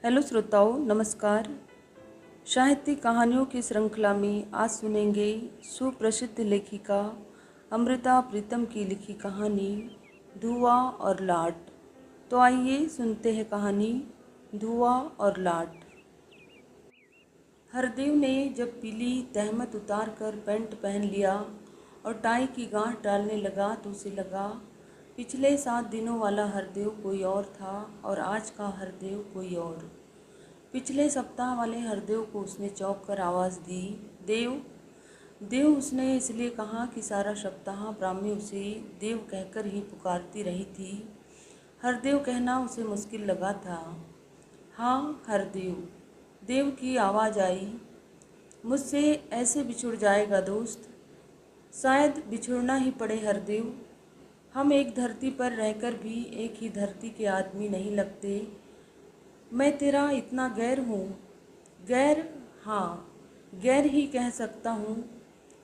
Hello श्रोताओं, नमस्कार। साहित्यिक कहानियों की श्रृंखला में आज सुनेंगे सुप्रसिद्ध लेखिका अमृता प्रीतम की लिखी कहानी धुआं और लाट। तो आइए सुनते हैं कहानी धुआं और लाट। हरदेव ने जब पीली तहमत उतार कर पैंट पहन लिया और टाई की गांठ डालने लगा तो उसे लगा पिछले 7 दिनों वाला हरदेव कोई और था और आज का हरदेव कोई और। पिछले सप्ताह वाले हरदेव को उसने चौंक कर आवाज़ दी, देव। देव उसने इसलिए कहा कि सारा सप्ताह ब्राह्मी उसे देव कहकर ही पुकारती रही थी। हरदेव कहना उसे मुश्किल लगा था। हाँ हरदेव, देव की आवाज़ आई। मुझसे ऐसे बिछुड़ जाएगा दोस्त? शायद बिछुड़ना ही पड़े हरदेव। हम एक धरती पर रहकर भी एक ही धरती के आदमी नहीं लगते। मैं तेरा इतना गैर हूँ। गैर? हाँ, गैर ही कह सकता हूँ।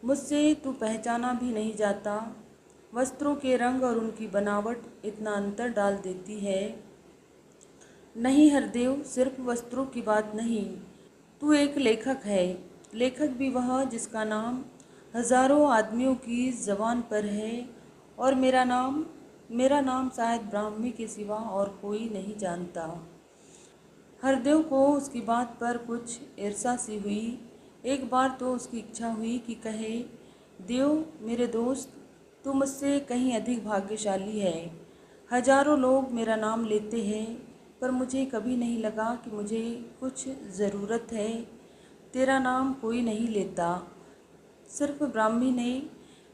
मुझसे तू पहचाना भी नहीं जाता। वस्त्रों के रंग और उनकी बनावट इतना अंतर डाल देती है। नहीं हरदेव, सिर्फ वस्त्रों की बात नहीं, तू एक लेखक है। लेखक भी वह जिसका नाम हजारों आदमियों की ज़बान पर है और मेरा नाम शायद ब्राह्मी के सिवा और कोई नहीं जानता। हरदेव को उसकी बात पर कुछ ईर्ष्या सी हुई। एक बार तो उसकी इच्छा हुई कि कहे, देव मेरे दोस्त, तू मुझसे कहीं अधिक भाग्यशाली है। हजारों लोग मेरा नाम लेते हैं पर मुझे कभी नहीं लगा कि मुझे कुछ ज़रूरत है। तेरा नाम कोई नहीं लेता। सिर्फ ब्राह्मी ने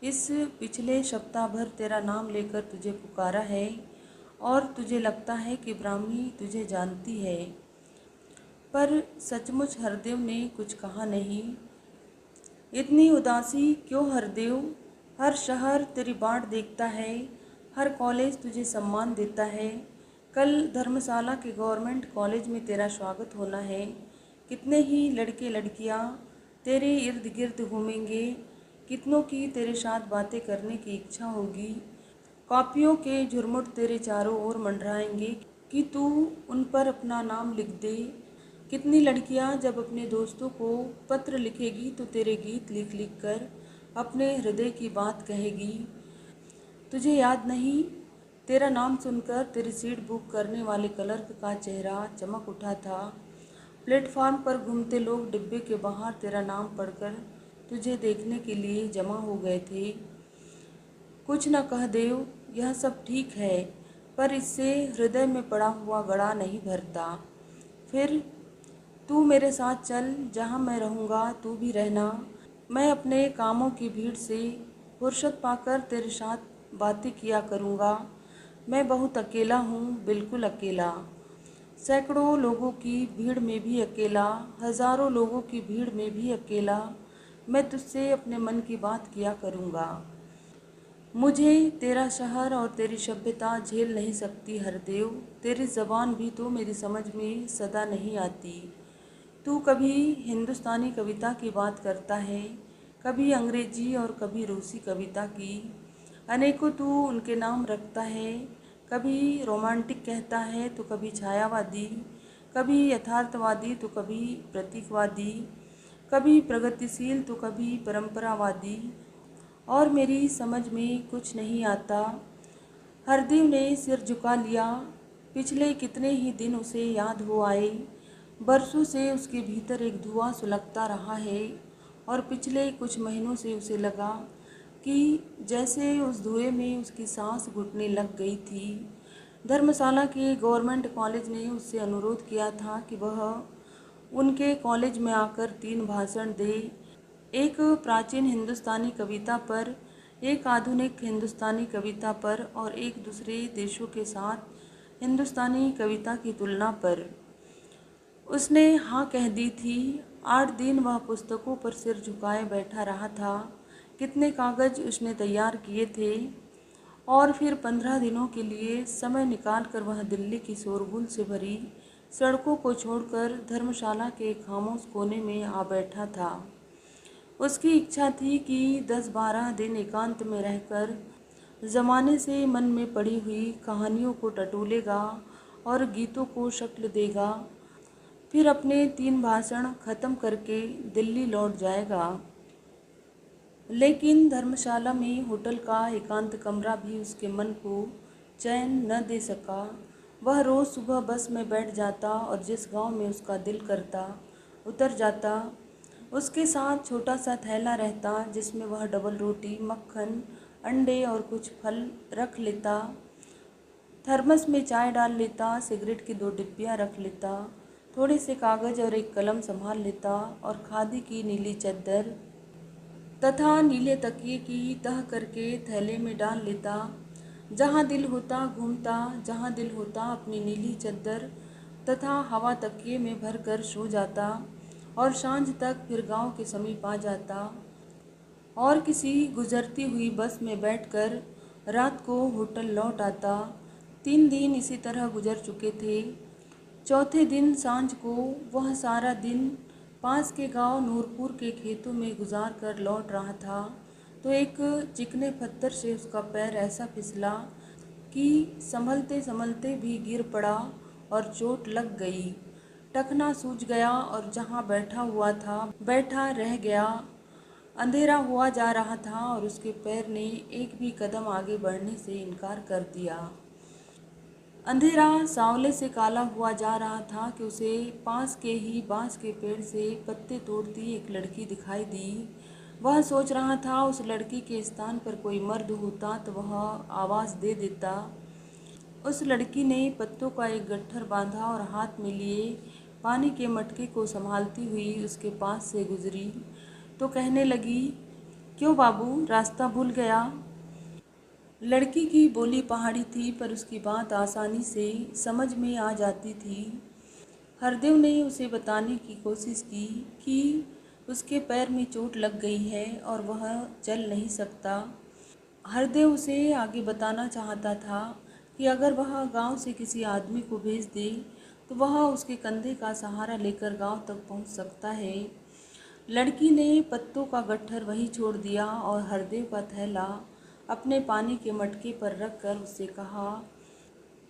इस पिछले सप्ताह भर तेरा नाम लेकर तुझे पुकारा है और तुझे लगता है कि ब्राह्मी तुझे जानती है। पर सचमुच हरदेव ने कुछ कहा नहीं। इतनी उदासी क्यों हरदेव? हर शहर तेरी बाट देखता है, हर कॉलेज तुझे सम्मान देता है। कल धर्मशाला के गवर्नमेंट कॉलेज में तेरा स्वागत होना है। कितने ही लड़के लड़कियां तेरे इर्द गिर्द घूमेंगे, कितनों की तेरे साथ बातें करने की इच्छा होगी। कॉपियों के झुरमुट तेरे चारों ओर मंडराएंगे कि तू उन पर अपना नाम लिख दे। कितनी लड़कियां जब अपने दोस्तों को पत्र लिखेगी तो तेरे गीत लिख लिख कर अपने हृदय की बात कहेगी। तुझे याद नहीं, तेरा नाम सुनकर तेरी सीट बुक करने वाले क्लर्क का चेहरा चमक उठा था। प्लेटफार्म पर घूमते लोग डिब्बे के बाहर तेरा नाम पढ़कर तुझे देखने के लिए जमा हो गए थे। कुछ न कह देव, यह सब ठीक है, पर इससे हृदय में पड़ा हुआ गड़ा नहीं भरता। फिर तू मेरे साथ चल, जहाँ मैं रहूँगा तू भी रहना। मैं अपने कामों की भीड़ से फुर्सत पाकर तेरे साथ बातें किया करूँगा। मैं बहुत अकेला हूँ, बिल्कुल अकेला। सैकड़ों लोगों की भीड़ में भी अकेला, हजारों लोगों की भीड़ में भी अकेला। मैं तुझसे अपने मन की बात किया करूँगा। मुझे तेरा शहर और तेरी सभ्यता झेल नहीं सकती हरदेव। तेरी ज़बान भी तो मेरी समझ में सदा नहीं आती। तू कभी हिंदुस्तानी कविता की बात करता है, कभी अंग्रेजी और कभी रूसी कविता की। अनेकों तू उनके नाम रखता है। कभी रोमांटिक कहता है तो कभी छायावादी, कभी यथार्थवादी तो कभी प्रतीकवादी, कभी प्रगतिशील तो कभी परंपरावादी। और मेरी समझ में कुछ नहीं आता। हरदेव ने सिर झुका लिया। पिछले कितने ही दिन उसे याद हो आए। बरसों से उसके भीतर एक धुआं सुलगता रहा है और पिछले कुछ महीनों से उसे लगा कि जैसे उस धुएं में उसकी सांस घुटने लग गई थी। धर्मशाला के गवर्नमेंट कॉलेज ने उससे अनुरोध किया था कि वह उनके कॉलेज में आकर 3 भाषण दे, एक प्राचीन हिंदुस्तानी कविता पर, एक आधुनिक हिंदुस्तानी कविता पर और एक दूसरे देशों के साथ हिंदुस्तानी कविता की तुलना पर। उसने हाँ कह दी थी। 8 दिन वह पुस्तकों पर सिर झुकाए बैठा रहा था। कितने कागज उसने तैयार किए थे और फिर 15 दिनों के लिए समय निकालकर वह दिल्ली की शोरगुल से भरी सड़कों को छोड़कर धर्मशाला के खामोश कोने में आ बैठा था। उसकी इच्छा थी कि 10-12 दिन एकांत में रहकर ज़माने से मन में पड़ी हुई कहानियों को टटोलेगा और गीतों को शक्ल देगा। फिर अपने 3 भाषण खत्म करके दिल्ली लौट जाएगा। लेकिन धर्मशाला में होटल का एकांत कमरा भी उसके मन को चैन न दे सका। वह रोज़ सुबह बस में बैठ जाता और जिस गांव में उसका दिल करता उतर जाता। उसके साथ छोटा सा थैला रहता जिसमें वह डबल रोटी, मक्खन, अंडे और कुछ फल रख लेता। थर्मस में चाय डाल लेता, सिगरेट की 2 डिब्बियाँ रख लेता, थोड़े से कागज़ और एक कलम संभाल लेता और खादी की नीली चद्दर तथा नीले तकिए की तह करके थैले में डाल लेता। जहाँ दिल होता घूमता, जहाँ दिल होता अपनी नीली चद्दर तथा हवा तकिए में भरकर सो जाता और सांझ तक फिर गांव के समीप आ जाता और किसी गुजरती हुई बस में बैठकर रात को होटल लौट आता। 3 दिन इसी तरह गुजर चुके थे। चौथे दिन सांझ को वह सारा दिन पास के गांव नूरपुर के खेतों में गुजार कर लौट रहा था तो एक चिकने पत्थर से उसका पैर ऐसा फिसला कि संभलते संभलते भी गिर पड़ा और चोट लग गई। टखना सूज गया और जहाँ बैठा हुआ था बैठा रह गया। अंधेरा हुआ जा रहा था और उसके पैर ने एक भी कदम आगे बढ़ने से इनकार कर दिया। अंधेरा सांवले से काला हुआ जा रहा था कि उसे पास के ही बांस के पेड़ से पत्ते तोड़ती एक लड़की दिखाई दी। वह सोच रहा था उस लड़की के स्थान पर कोई मर्द होता तो वह आवाज़ दे देता। उस लड़की ने पत्तों का एक गट्ठर बांधा और हाथ में लिए पानी के मटके को संभालती हुई उसके पास से गुजरी तो कहने लगी, क्यों बाबू, रास्ता भूल गया? लड़की की बोली पहाड़ी थी पर उसकी बात आसानी से समझ में आ जाती थी। हरदेव ने उसे बताने की कोशिश की कि उसके पैर में चोट लग गई है और वह चल नहीं सकता। हरदेव उसे आगे बताना चाहता था कि अगर वह गांव से किसी आदमी को भेज दे तो वह उसके कंधे का सहारा लेकर गांव तक पहुंच सकता है। लड़की ने पत्तों का गट्ठर वहीं छोड़ दिया और हरदेव का थैला अपने पानी के मटके पर रखकर उससे कहा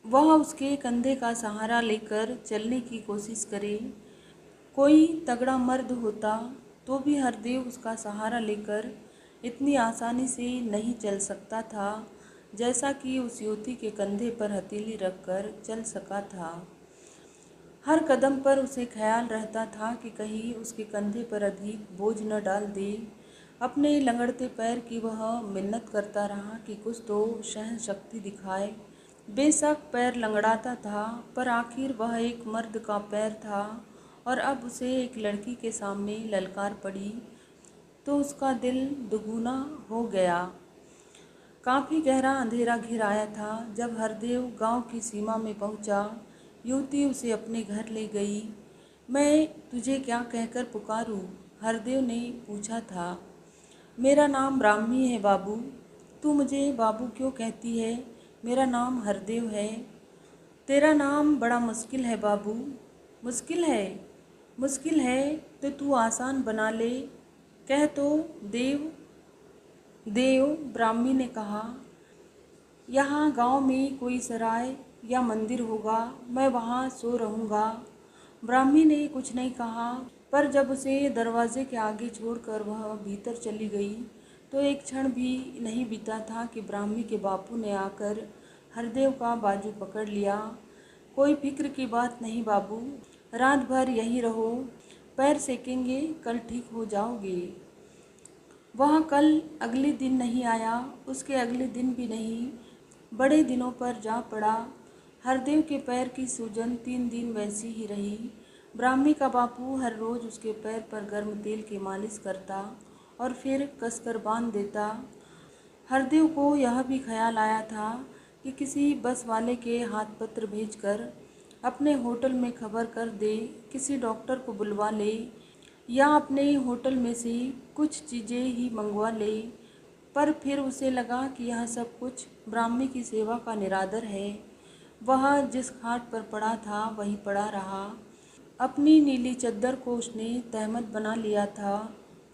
वह उसके कंधे का सहारा लेकर चलने की कोशिश करे। कोई तगड़ा मर्द होता तो भी हरदेव उसका सहारा लेकर इतनी आसानी से नहीं चल सकता था जैसा कि उस युवती के कंधे पर हथेली रखकर चल सका था। हर कदम पर उसे ख्याल रहता था कि कहीं उसके कंधे पर अधिक बोझ न डाल दे। अपने लंगड़ते पैर की वह मिन्नत करता रहा कि कुछ तो सहन शक्ति दिखाए। बेशक पैर लंगड़ाता था पर आखिर वह एक मर्द का पैर था और अब उसे एक लड़की के सामने ललकार पड़ी तो उसका दिल दुगुना हो गया। काफ़ी गहरा अंधेरा घिर आया था। जब हरदेव गांव की सीमा में पहुंचा, युवती उसे अपने घर ले गई। मैं तुझे क्या कहकर पुकारूं? हरदेव ने पूछा था। मेरा नाम ब्राह्मी है बाबू। तू मुझे बाबू क्यों कहती है? मेरा नाम हरदेव है। तेरा नाम बड़ा मुश्किल है बाबू। मुश्किल है? मुश्किल है तो तू आसान बना ले। कह तो देव। देव, ब्राह्मी ने कहा। यहाँ गांव में कोई सराय या मंदिर होगा, मैं वहाँ सो रहूँगा। ब्राह्मी ने कुछ नहीं कहा पर जब उसे दरवाजे के आगे छोड़कर वह भीतर चली गई तो एक क्षण भी नहीं बीता था कि ब्राह्मी के बापू ने आकर हरदेव का बाजू पकड़ लिया। कोई फिक्र की बात नहीं बाबू, रात भर यहीं रहो, पैर सेकेंगे, कल ठीक हो जाओगे। वह कल अगले दिन नहीं आया, उसके अगले दिन भी नहीं, बड़े दिनों पर जा पड़ा। हरदेव के पैर की सूजन 3 दिन वैसी ही रही। ब्राह्मी का बापू हर रोज़ उसके पैर पर गर्म तेल की मालिश करता और फिर कसकर बांध देता। हरदेव को यह भी ख्याल आया था कि किसी बस वाले के हाथ पत्र भेजकर अपने होटल में खबर कर दे, किसी डॉक्टर को बुलवा ले या अपने होटल में से कुछ चीज़ें ही मंगवा ले। पर फिर उसे लगा कि यह सब कुछ ब्राह्मी की सेवा का निरादर है। वह जिस खाट पर पड़ा था वहीं पड़ा रहा। अपनी नीली चद्दर को उसने तहमत बना लिया था।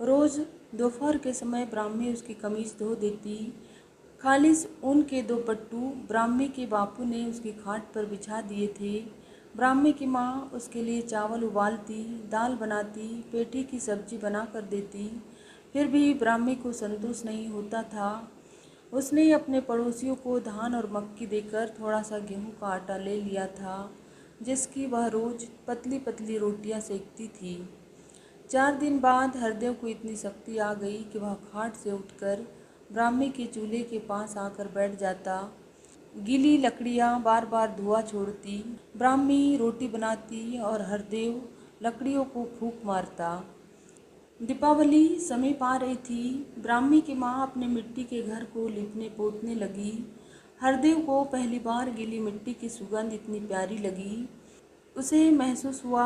रोज़ दोपहर के समय ब्राह्मी उसकी कमीज़ धो देती। खालिस ऊन के 2 पट्टू ब्राह्मी के बापू ने उसकी खाट पर बिछा दिए थे। ब्राह्मी की माँ उसके लिए चावल उबालती, दाल बनाती, पेठी की सब्जी बना कर देती। फिर भी ब्राह्मी को संतोष नहीं होता था। उसने अपने पड़ोसियों को धान और मक्की देकर थोड़ा सा गेहूं का आटा ले लिया था, जिसकी वह रोज़ पतली पतली रोटियां सेकती थी। 4 दिन बाद हरदेव को इतनी शक्ति आ गई कि वह खाट से उठकर ब्राह्मी के चूल्हे के पास आकर बैठ जाता। गीली लकड़ियाँ बार बार धुआं छोड़ती। ब्राह्मी रोटी बनाती और हरदेव लकड़ियों को फूंक मारता। दीपावली समीप आ रही थी। ब्राह्मी की माँ अपने मिट्टी के घर को लिपने पोतने लगी। हरदेव को पहली बार गीली मिट्टी की सुगंध इतनी प्यारी लगी। उसे महसूस हुआ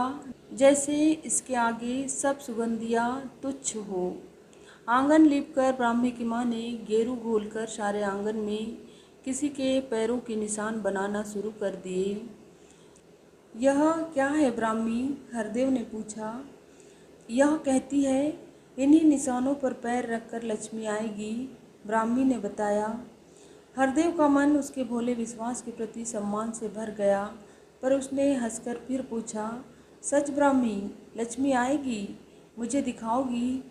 जैसे इसके आगे सब सुगंधियाँ तुच्छ हो। आंगन लीपकर ब्राह्मी की माँ ने गेरू घोलकर सारे आंगन में किसी के पैरों के निशान बनाना शुरू कर दिए। यह क्या है ब्राह्मी? हरदेव ने पूछा। यह कहती है इन्हीं निशानों पर पैर रखकर लक्ष्मी आएगी, ब्राह्मी ने बताया। हरदेव का मन उसके भोले विश्वास के प्रति सम्मान से भर गया, पर उसने हंसकर फिर पूछा, सच ब्राह्मी, लक्ष्मी आएगी? मुझे दिखाओगी?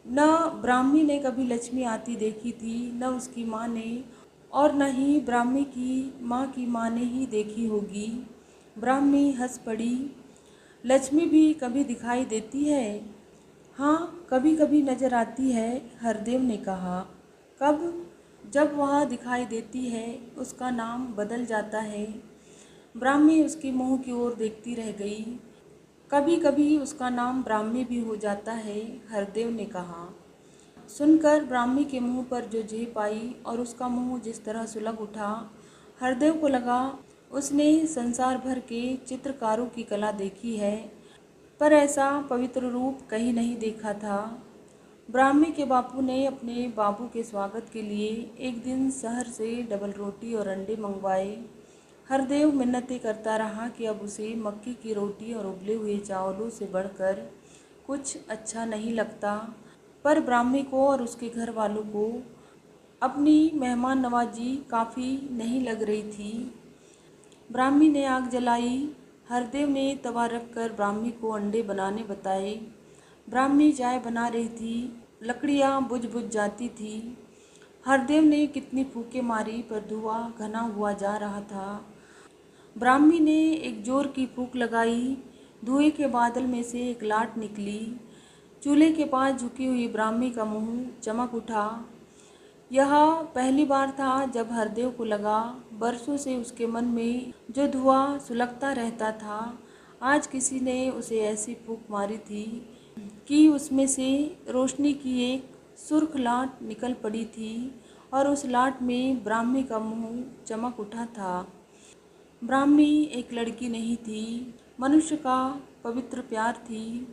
न ब्राह्मी ने कभी लक्ष्मी आती देखी थी, न उसकी माँ ने, और न ही ब्राह्मी की माँ ने ही देखी होगी। ब्राह्मी हंस पड़ी। लक्ष्मी भी कभी दिखाई देती है? हाँ, कभी कभी नजर आती है, हरदेव ने कहा। कब? जब वह दिखाई देती है उसका नाम बदल जाता है। ब्राह्मी उसके मुंह की ओर देखती रह गई। कभी कभी उसका नाम ब्राह्मी भी हो जाता है, हरदेव ने कहा। सुनकर ब्राह्मी के मुंह पर जो झेप आई और उसका मुंह जिस तरह सुलग उठा, हरदेव को लगा उसने संसार भर के चित्रकारों की कला देखी है, पर ऐसा पवित्र रूप कहीं नहीं देखा था। ब्राह्मी के बापू ने अपने बाबू के स्वागत के लिए एक दिन शहर से डबल रोटी और अंडे मंगवाए। हरदेव मिन्नतें करता रहा कि अब उसे मक्की की रोटी और उबले हुए चावलों से बढ़कर कुछ अच्छा नहीं लगता, पर ब्राह्मी को और उसके घर वालों को अपनी मेहमान नवाजी काफ़ी नहीं लग रही थी। ब्राह्मी ने आग जलाई। हरदेव ने तवा रखकर ब्राह्मी को अंडे बनाने बताए। ब्राह्मी चाय बना रही थी। लकड़ियाँ बुझ बुझ जाती थी। हरदेव ने कितनी फूंकें मारी, पर धुआं घना हुआ जा रहा था। ब्राह्मी ने एक जोर की फूंक लगाई। धुएं के बादल में से एक लाट निकली। चूल्हे के पास झुकी हुई ब्राह्मी का मुंह चमक उठा। यह पहली बार था जब हरदेव को लगा बरसों से उसके मन में जो धुआं सुलगता रहता था, आज किसी ने उसे ऐसी फूंक मारी थी कि उसमें से रोशनी की एक सुर्ख लाट निकल पड़ी थी और उस लाट में ब्राह्मी का मुंह चमक उठा था। ब्राह्मी एक लड़की नहीं थी, मनुष्य का पवित्र प्यार थी।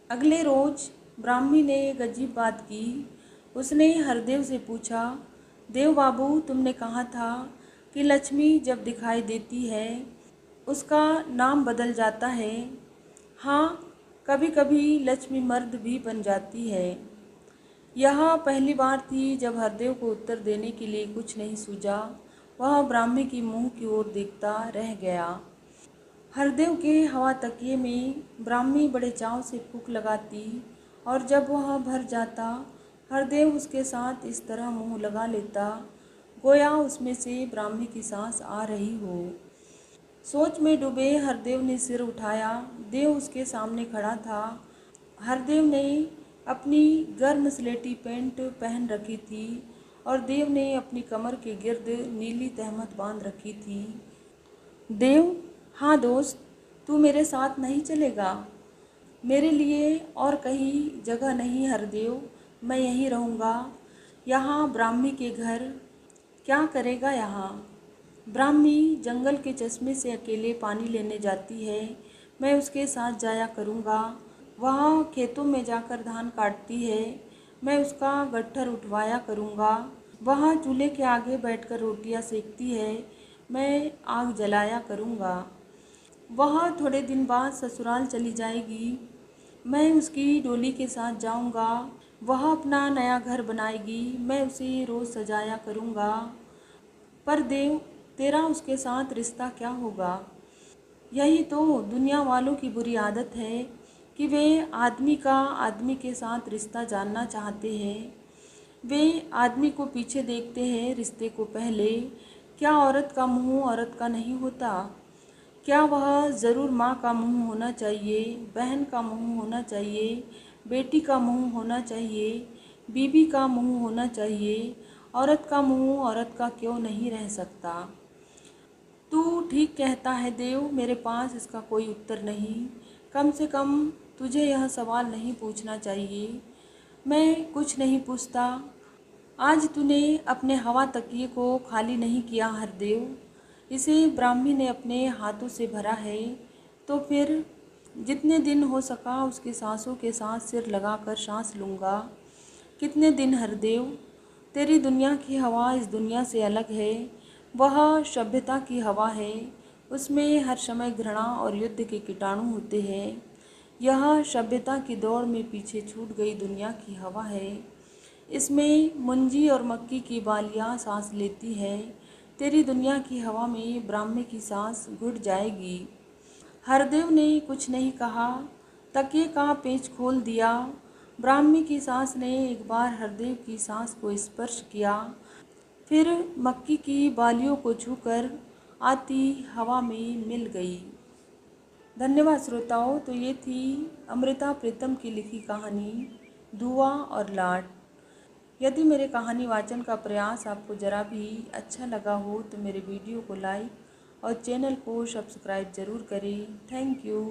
अगले रोज ब्राह्मी ने एक अजीब बात की। उसने हरदेव से पूछा, देव बाबू, तुमने कहा था कि लक्ष्मी जब दिखाई देती है उसका नाम बदल जाता है। हाँ, कभी कभी लक्ष्मी मर्द भी बन जाती है। यह पहली बार थी जब हरदेव को उत्तर देने के लिए कुछ नहीं सूझा। वह ब्राह्मी की मुंह की ओर देखता रह गया। हरदेव के हवा तकिए में ब्राह्मी बड़े चाव से फूंक लगाती और जब वह भर जाता, हरदेव उसके साथ इस तरह मुंह लगा लेता गोया उसमें से ब्राह्मी की सांस आ रही हो। सोच में डूबे हरदेव ने सिर उठाया। देव उसके सामने खड़ा था। हरदेव ने अपनी गर्म स्लेटी पैंट पहन रखी थी और देव ने अपनी कमर के गिर्द नीली तहमत बांध रखी थी। देव, हाँ दोस्त, तू मेरे साथ नहीं चलेगा? मेरे लिए और कहीं जगह नहीं हरदेव, मैं यहीं रहूँगा। यहाँ ब्राह्मी के घर। क्या करेगा यहाँ? ब्राह्मी जंगल के चश्मे से अकेले पानी लेने जाती है, मैं उसके साथ जाया करूँगा। वह खेतों में जाकर धान काटती है, मैं उसका गट्ठर उठवाया करूँगा। वह चूल्हे के आगे बैठकर रोटियाँ सेकती है, मैं आग जलाया करूँगा। वह थोड़े दिन बाद ससुराल चली जाएगी, मैं उसकी डोली के साथ जाऊँगा। वह अपना नया घर बनाएगी, मैं उसे रोज़ सजाया करूँगा। पर देव, तेरा उसके साथ रिश्ता क्या होगा? यही तो दुनिया वालों की बुरी आदत है कि वे आदमी का आदमी के साथ रिश्ता जानना चाहते हैं। वे आदमी को पीछे देखते हैं रिश्ते को पहले। क्या औरत का मुंह औरत का नहीं होता? क्या वह ज़रूर माँ का मुंह होना चाहिए, बहन का मुंह होना चाहिए, बेटी का मुंह होना चाहिए, बीवी का मुंह होना चाहिए? औरत का मुंह औरत का क्यों नहीं रह सकता? तू ठीक कहता है देव, मेरे पास इसका कोई उत्तर नहीं। कम से कम तुझे यह सवाल नहीं पूछना चाहिए। मैं कुछ नहीं पूछता। आज तूने अपने हवा तकिए को खाली नहीं किया हरदेव। इसे ब्राह्मी ने अपने हाथों से भरा है, तो फिर जितने दिन हो सका उसके सांसों के साथ सिर लगाकर सांस लूँगा। कितने दिन हरदेव? तेरी दुनिया की हवा इस दुनिया से अलग है। वह सभ्यता की हवा है। उसमें हर समय घृणा और युद्ध के कीटाणु होते हैं। यह सभ्यता की दौड़ में पीछे छूट गई दुनिया की हवा है। इसमें मुंजी और मक्की की बालियाँ सांस लेती है। तेरी दुनिया की हवा में ब्राह्मी की सांस घुट जाएगी। हरदेव ने कुछ नहीं कहा। तकिए का पेच खोल दिया। ब्राह्मी की सांस ने एक बार हरदेव की सांस को स्पर्श किया, फिर मक्की की बालियों को छूकर आती हवा में मिल गई। धन्यवाद श्रोताओं। तो ये थी अमृता प्रीतम की लिखी कहानी धुआं और लाट। यदि मेरे कहानी वाचन का प्रयास आपको ज़रा भी अच्छा लगा हो तो मेरे वीडियो को लाइक और चैनल को सब्सक्राइब ज़रूर करें। Thank you.